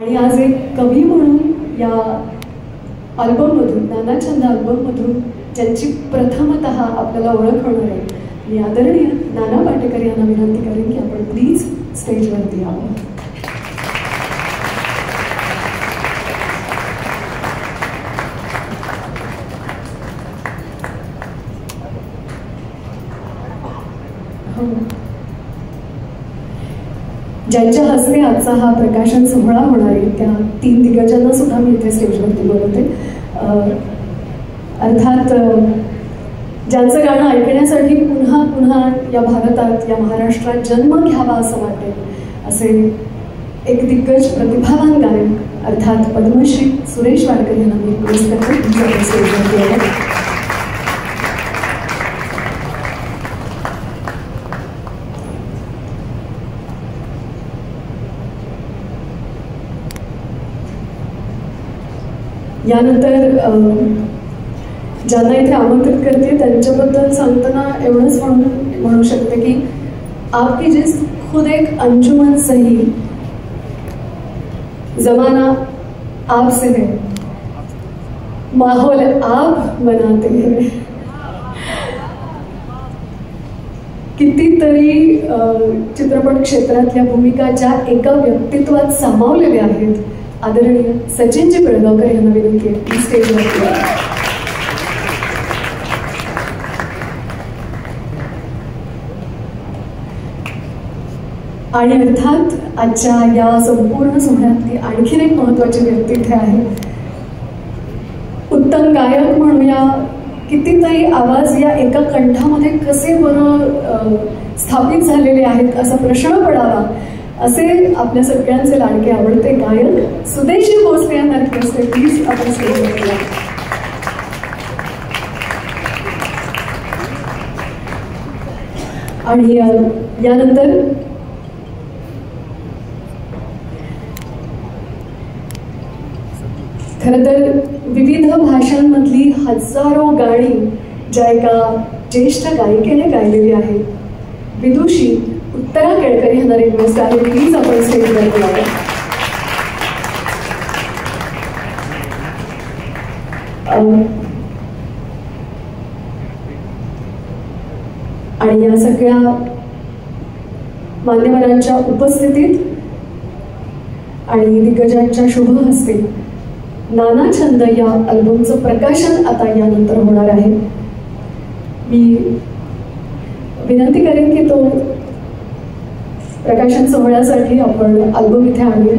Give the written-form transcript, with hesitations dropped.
आणि आज एक कवी म्हणून या अल्बममधून, नाना छंद अल्बममधून ज्यांची प्रथमतः आपल्याला ओळख होणार आहे, मी आदरणीय नाना पाटेकर यांना विनंती करेन की आपण प्लीज स्टेजवरती यावं. ज्यांच्या हस्ते आजचा हा प्रकाशन सोहळा होणार आहे त्या 3 दिग्गजांना सुद्धा मी इथे स्टेजवरती बोलवते. अर्थात ज्यांचं गाणं ऐकण्यासाठी पुन्हा पुन्हा या भारतात, या महाराष्ट्रात जन्म घ्यावा असं वाटेल असे एक दिग्गज प्रतिभावान गायक अर्थात पद्मश्री सुरेश वाडकर यांना मी पुरस्कार स्टेजवरती आहे. यानंतर ज्यांना इथे आमंत्रित करते त्यांच्याबद्दल सांगताना एवढंच म्हणू शकते की आपकी जिस खुद एक अंजुमन सही, जमाना आपसे है, माहौल आप बनाते हैं. कितीतरी चित्रपट क्षेत्रातल्या भूमिका ज्या एका व्यक्तित्वात सामावलेल्या आहेत, आदरणीय सचिनजी पिळगावकर यांना विनंती आहे स्टेजवरती. आणि अर्थात आजच्या या संपूर्ण सोहळ्यातली आणखीन एक महत्त्वाची व्यक्ती इथे आहे. उत्तम गायक म्हणूया, कितीतरी आवाज या एका कंठामध्ये कसे बरं स्थापित झालेले आहेत असा प्रश्न पडावा असे आपल्या सगळ्यांचे लाडके आवडते गायक सुदेशी भोसले यांना रिक्वेस्ट आहे, प्लीज आपण स्टेजवर या. आणि यानंतर खरं तर विविध भाषांमधली हजारो गाणी ज्या एका ज्येष्ठ गायिकेने गायलेली आहेत, विदुषी उत्तरा केळकर यांना रिक्वेस्ट आहे, प्लीज आपण स्टेजवर बोलावं. आणि या सगळ्या मान्यवरांच्या उपस्थितीत आणि दिग्गजांच्या शुभ हस्ते नाना छंद या अल्बमचं प्रकाशन आता यानंतर होणार आहे. मी विनंती करेन की तो प्रकाशन सोहळ्यासाठी आपण अल्बम इथे आणूया.